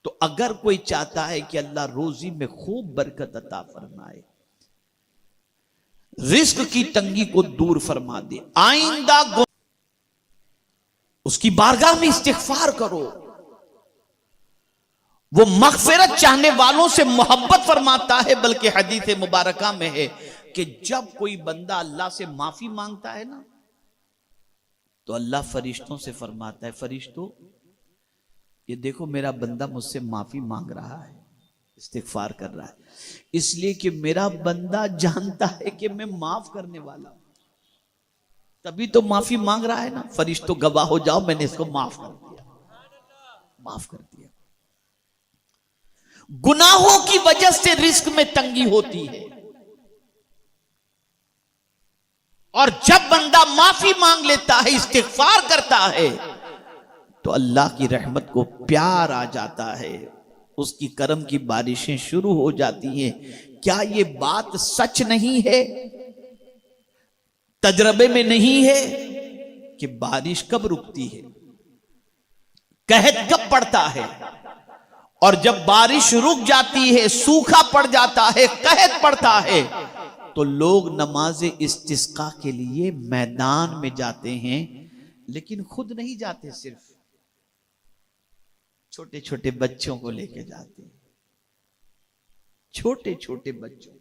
तो अगर कोई चाहता है कि अल्लाह रोजी में खूब बरकत अता फरमाए, रिस्क की तंगी को दूर फरमा दे, आइंदा उसकी बारगाह में इस्तिग़फ़ार करो। वो मग़फ़िरत चाहने वालों से मोहब्बत फरमाता है। बल्कि हदीस मुबारका में है कि जब कोई बंदा अल्लाह से माफी मांगता है ना, तो अल्लाह फरिश्तों से फरमाता है, फरिश्तों ये देखो मेरा बंदा मुझसे माफी मांग रहा है, इस्तिग़फ़ार कर रहा है, इसलिए कि मेरा बंदा जानता है कि मैं माफ करने वाला हूं, तभी तो माफी मांग रहा है ना। फरिश्तों गवाह हो जाओ, मैंने इसको माफ कर दिया, माफ कर दिया। गुनाहों की वजह से रिस्क में तंगी होती है, और जब बंदा माफी मांग लेता है, इस्तिग़फ़ार करता है, तो अल्लाह की रहमत को प्यार आ जाता है, उसकी करम की बारिशें शुरू हो जाती हैं। क्या ये बात सच नहीं है, तजर्बे में नहीं है कि बारिश कब रुकती है, कहत कब पड़ता है, और जब बारिश रुक जाती है, सूखा पड़ जाता है, कहत पड़ता है, तो लोग नमाज इस्तिस्का के लिए मैदान में जाते हैं, लेकिन खुद नहीं जाते, सिर्फ छोटे छोटे बच्चों को लेके जाते हैं, छोटे छोटे बच्चों,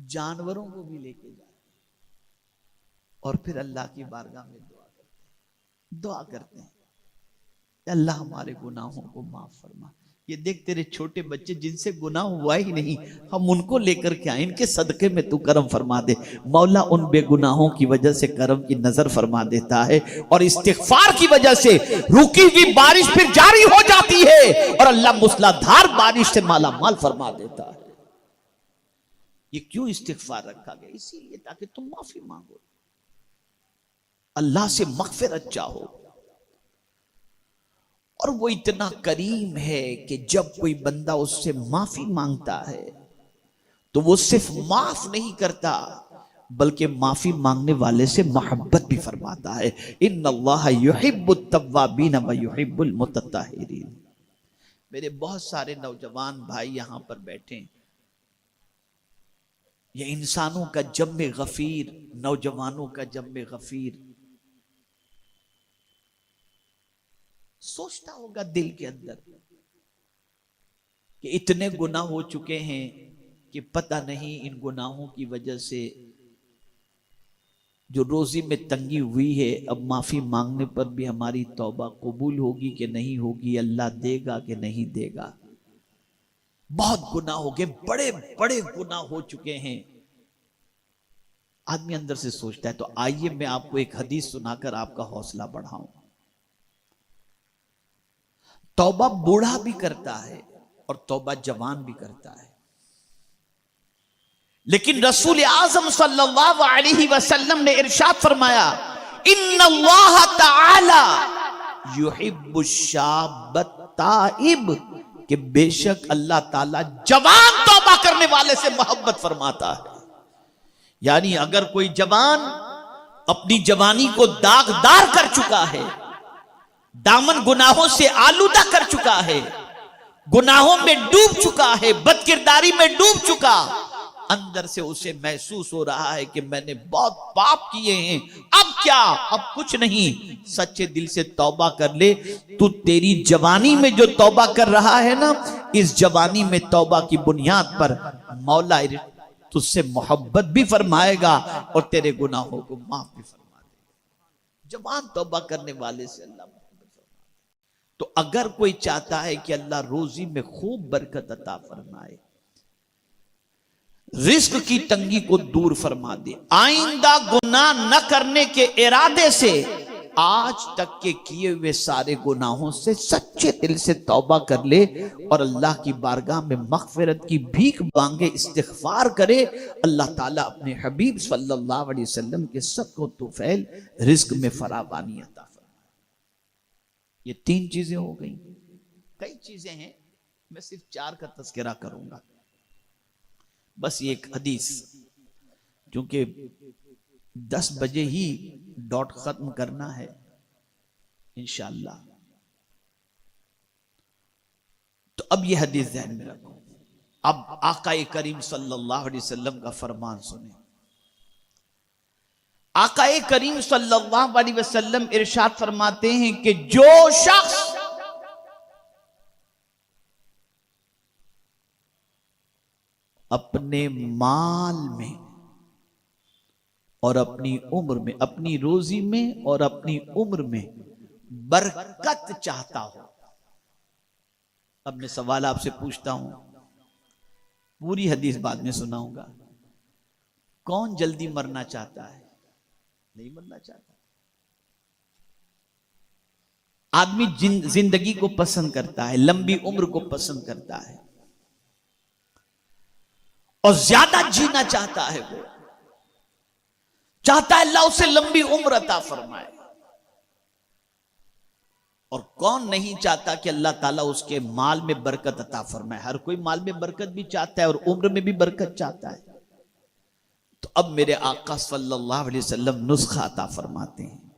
जानवरों को भी लेके जाते हैं, और फिर अल्लाह की बारगाह में दुआ करते हैं, अल्लाह हमारे गुनाहों को माफ फरमा। ये देख तेरे छोटे बच्चे जिनसे गुनाह हुआ ही नहीं, हम उनको लेकर के आए, इनके सदके में तू करम फरमा दे। मौला उन बेगुनाहों की वजह से करम की नजर फरमा देता है, और इस्तिग़फ़ार की वजह से रुकी हुई बारिश फिर जारी हो जाती है, और अल्लाह मूसलाधार बारिश से माला माल फरमा देता है। ये क्यों इस्तिग़फ़ार रखा गया? इसीलिए ताकि तुम माफी मांगो, अल्लाह से मग़फ़िरत चाहो। और वो इतना करीम है कि जब कोई बंदा उससे माफी मांगता है, तो वो सिर्फ माफ नहीं करता, बल्कि माफी मांगने वाले से मोहब्बत भी फरमाता है। इन्नल्लाह युहिब्बुत तव्वाबीन व युहिब्बुल मुतत्ताहिरीन। मेरे बहुत सारे नौजवान भाई यहां पर बैठे, ये इंसानों का जम्मे गफीर, नौजवानों का जम्मे गफीर, सोचता होगा दिल के अंदर कि इतने गुनाह हो चुके हैं कि पता नहीं इन गुनाहों की वजह से जो रोजी में तंगी हुई है, अब माफी मांगने पर भी हमारी तौबा कबूल होगी कि नहीं होगी, अल्लाह देगा कि नहीं देगा। बहुत गुनाह हो गए, बड़े बड़े गुनाह हो चुके हैं। आदमी अंदर से सोचता है। तो आइए मैं आपको एक हदीस सुनाकर आपका हौसला बढ़ाऊं। तौबा बूढ़ा भी करता है और तौबा जवान भी करता है, लेकिन रसूल आज़म सल्लल्लाहु अलैहि वसल्लम ने इरशाद फरमाया, इन्नल्लाह तआला युहिब्बुश शाब्बत ताइब, कि बेशक अल्लाह ताला जवान तौबा करने वाले से मोहब्बत फरमाता है। यानी अगर कोई जवान अपनी जवानी को दागदार कर चुका है, दामन गुनाहों से आलूदा कर चुका है, गुनाहों में डूब चुका है, बदकिरदारी में डूब चुका, अंदर से उसे महसूस हो रहा है कि मैंने बहुत पाप किए हैं, अब क्या, अब कुछ नहीं, सच्चे दिल से तौबा कर ले। तू तेरी जवानी में जो तौबा कर रहा है ना, इस जवानी में तौबा की बुनियाद पर मौला तुझसे मोहब्बत भी फरमाएगा और तेरे गुनाहों को माफ भी फरमा देगा। जवान तौबा करने वाले से अल्लाह मोहब्बत फरमाए। तो अगर कोई चाहता है कि अल्लाह रोजी में खूब बरकत अता फरमाए, रिस्क की तंगी को दूर फरमा दे, आइंदा गुनाह न करने के इरादे से आज तक के किए हुए सारे गुनाहों से सच्चे दिल से तौबा कर ले और अल्लाह की बारगाह में मग़फ़िरत की भीख मांगे, इस्तिग़फ़ार करे। अल्लाह ताला अपने हबीब सल्लल्लाहु अलैहि वसल्लम के सदक़ो तुफ़ैल रिस्क में फरावानी अता फरमाए। ये 3 चीजें हो गई, कई चीजें हैं, मैं सिर्फ 4 का तज़किरा करूंगा। बस ये एक हदीस, क्योंकि 10 बजे ही डॉट खत्म करना है इंशाअल्लाह। अब ये हदीस ध्यान में रखो। अब आकाए करीम सल्लल्लाहु अलैहि वसल्लम का फरमान सुने। आकाए करीम सल्लल्लाहु अलैहि वसल्लम इरशाद फरमाते हैं कि जो शख्स अपने माल में और अपनी उम्र में, अपनी रोजी में और अपनी उम्र में बरकत चाहता हो। अब मैं सवाल आपसे पूछता हूं, पूरी हदीस बाद में सुनाऊंगा। कौन जल्दी मरना चाहता है? नहीं मरना चाहता। आदमी जिंदगी को पसंद करता है, लंबी उम्र को पसंद करता है और ज्यादा जीना चाहता है। वो चाहता है अल्लाह उसे लंबी उम्र अता फरमाए। और कौन नहीं चाहता कि अल्लाह ताला उसके माल में बरकत अता फरमाए? हर कोई माल में बरकत भी चाहता है और उम्र में भी बरकत चाहता है। तो अब मेरे आका सल्लल्लाहु अलैहि वसल्लम नुस्खा अता फरमाते हैं।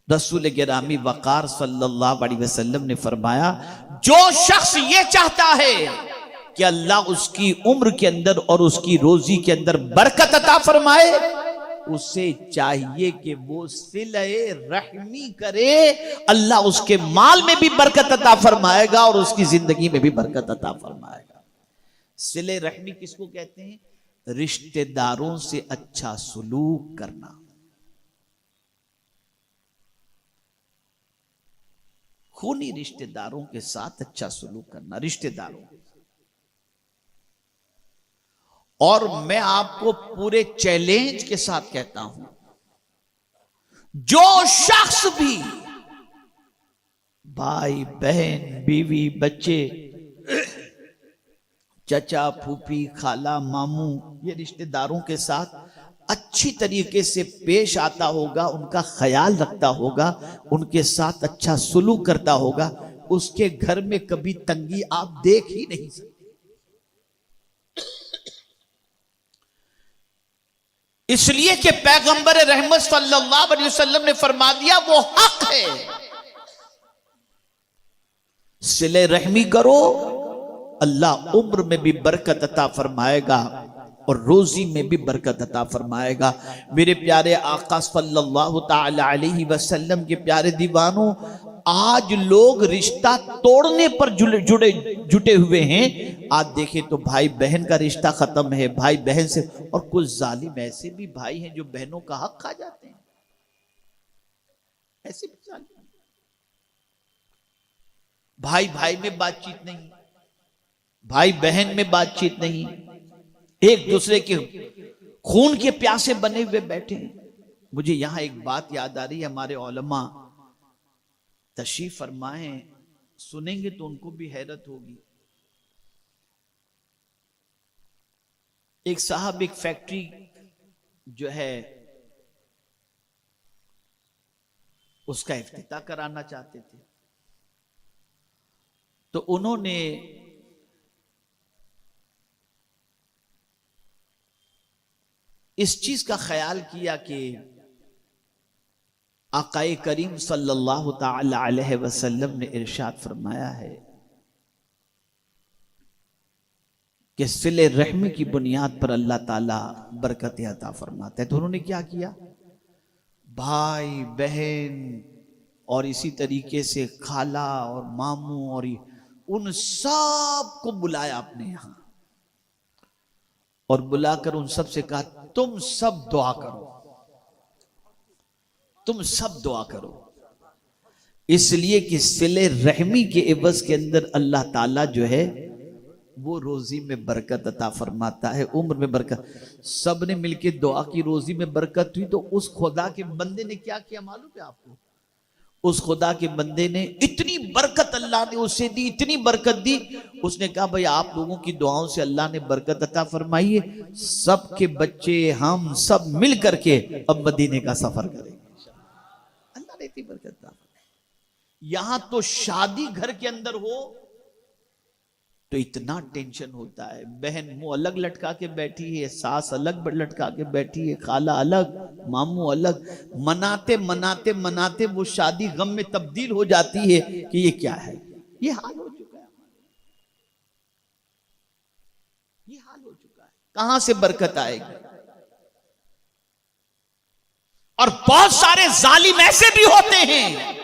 रसूल गिरामी वकार सल्लल्लाहु अलैहि वसल्लम ने फरमाया, जो शख्स ये चाहता है कि अल्लाह उसकी उम्र के अंदर और उसकी रोजी के अंदर बरकत अता फरमाए, उसे चाहिए कि वो सिले रहमी करे। अल्लाह उसके माल में भी बरकत अता फरमाएगा और उसकी जिंदगी में भी बरकत अता फरमाएगा। सिले रहमी किसको कहते हैं? रिश्तेदारों से अच्छा सुलूक करना। खूनी रिश्तेदारों के साथ अच्छा सुलूक करना, रिश्तेदारों। और मैं आपको पूरे चैलेंज के साथ कहता हूं, जो शख्स भी भाई बहन बीवी बच्चे चचा फूफी खाला मामू ये रिश्तेदारों के साथ अच्छी तरीके से पेश आता होगा, उनका ख्याल रखता होगा, उनके साथ अच्छा सुलूक करता होगा, उसके घर में कभी तंगी आप देख ही नहीं सकते। इसलिए कि पैगंबर रहमत सल्लल्लाहु अलैहि वसल्लम ने फरमा दिया, वो हक है। सिले रहमी करो, अल्लाह उम्र में भी बरकत अता फरमाएगा और रोजी में भी बरकत अता फरमाएगा। मेरे प्यारे आका सल्लल्लाहु ताला अलैहि वसल्लम के प्यारे दीवानों, आज लोग रिश्ता तोड़ने पर जुटे हुए हैं। आज देखें तो भाई बहन का रिश्ता खत्म है, भाई बहन से। और कुछ जालिम ऐसे भी भाई हैं जो बहनों का हक खा जाते हैं, ऐसे भी जालिम। भाई भाई में बातचीत नहीं, भाई बहन में बातचीत नहीं, एक दूसरे के खून के प्यासे बने हुए बैठे हैं। मुझे यहां एक बात याद आ रही है, हमारे उलमा तशरीफ फरमाए, सुनेंगे तो उनको भी हैरत होगी। एक साहब एक फैक्ट्री जो है उसका इफ्तिताह कराना चाहते थे, तो उन्होंने इस चीज का ख्याल किया कि आकाए करीम सल्लल्लाहु ताला अलैहि वसल्लम ने इरशाद फरमाया है कि सिले रहमी की बुनियाद पर अल्लाह ताला बरकत अता फरमाता है। तो उन्होंने क्या किया, भाई बहन और इसी तरीके से खाला और मामू और उन सब को बुलाया अपने यहां और बुलाकर उन सब से कहा, तुम सब दुआ करो, तुम सब दुआ करो। इसलिए कि सिले रहमी के एवज के अंदर अल्लाह ताला जो है वो रोजी में बरकत अता फरमाता है, उम्र में बरकत। सब ने मिलके दुआ की, रोजी में बरकत हुई। तो उस खुदा के बंदे ने क्या किया मालूम है आपको? उस खुदा के बंदे ने इतनी बरकत अल्लाह ने उसे दी, इतनी बरकत दी। उसने कहा, भाई आप लोगों की दुआओं से अल्लाह ने बरकत अता फरमाई है, सबके बच्चे हम सब मिल करके अब मदीने का सफर करेंगे। अल्लाह ने इतनी बरकत अता फरमाई। यहां तो शादी घर के अंदर हो तो इतना टेंशन होता है, बहन मुंह अलग लटका के बैठी है, सास अलग लटका के बैठी है, खाला अलग, मामू अलग। मनाते मनाते मनाते वो शादी गम में तब्दील हो जाती है कि ये क्या है, ये हाल हो चुका है। ये हाल हो चुका है, कहां से बरकत आएगी। और बहुत सारे जालिम ऐसे भी होते हैं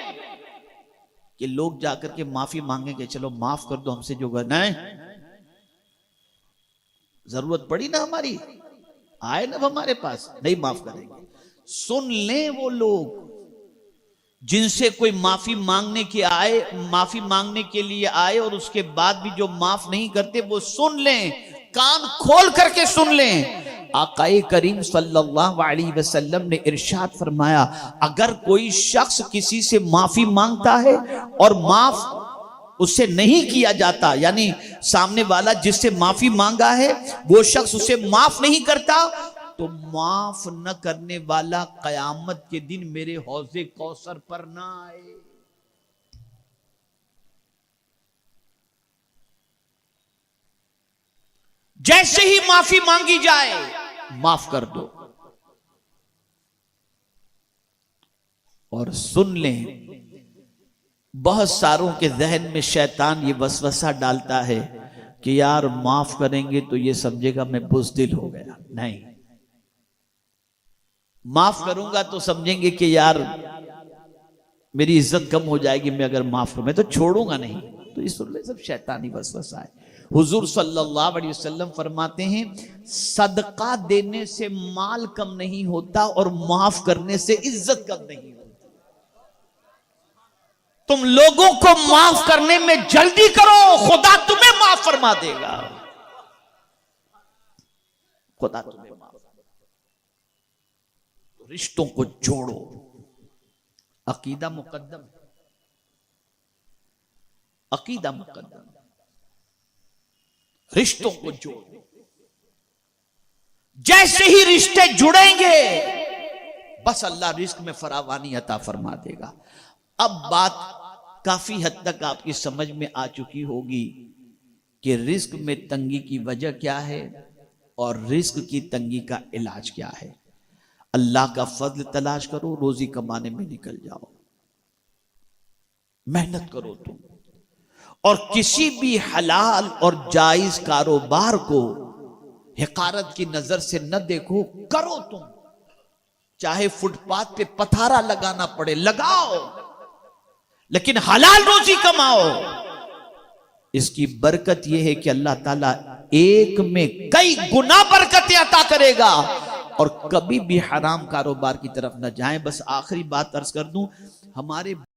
कि लोग जाकर के माफी मांगेंगे, चलो माफ कर दो हमसे जो करना है, जरूरत पड़ी ना हमारी, आए ना हमारे पास, नहीं माफ करेंगे। सुन ले वो लोग जिनसे कोई माफी मांगने के लिए आए और उसके बाद भी जो माफ नहीं करते, वो सुन लें, कान खोल करके सुन लें। आकाए करीम सल्लल्लाहु अलैहि वसल्लम ने इरशाद फरमाया, अगर कोई शख्स किसी से माफी मांगता है और माफ उससे नहीं किया जाता, यानी सामने वाला जिससे माफी मांगा है वो शख्स उसे माफ नहीं करता, तो माफ न करने वाला कयामत के दिन मेरे हौजे कौसर पर ना आए। जैसे ही माफी मांगी जाए, माफ कर दो। और सुन लें, बहुत सारों के जहन में शैतान ये वसवसा डालता है कि यार माफ करेंगे तो ये समझेगा मैं बुज़दिल हो गया। नहीं, माफ करूंगा तो समझेंगे कि यार मेरी इज्जत कम हो जाएगी, मैं अगर माफ करूं मैं तो छोड़ूंगा नहीं। तो इस सब शैतानी वसवसा है। हुजूर सल्लल्लाहु अलैहि वसल्लम फरमाते हैं, सदका देने से माल कम नहीं होता और माफ करने से इज्जत कम नहीं होती। तुम लोगों को माफ करने में जल्दी करो, खुदा तुम्हें माफ फरमा देगा। खुदा तुम्हें माफ। रिश्तों को जोड़ो, अकीदा मुकद्दम, अकीदा मुकद्दम। रिश्तों को जोड़ो, जैसे ही रिश्ते जुड़ेंगे बस अल्लाह रिस्क में फरावानी अता फरमा देगा। अब बात काफी हद तक आपकी समझ में आ चुकी होगी कि रिस्क में तंगी की वजह क्या है और रिस्क की तंगी का इलाज क्या है। अल्लाह का फजल तलाश करो, रोजी कमाने में निकल जाओ, मेहनत करो तुम, और किसी भी हलाल और जायज कारोबार को हिकारत की नजर से न देखो, करो तुम। चाहे फुटपाथ पे पथारा लगाना पड़े लगाओ, लेकिन हलाल रोजी कमाओ। इसकी बरकत यह है कि अल्लाह ताला एक में कई गुना बरकतें अता करेगा। और कभी भी हराम कारोबार की तरफ न जाएं। बस आखिरी बात अर्ज कर दूं, हमारे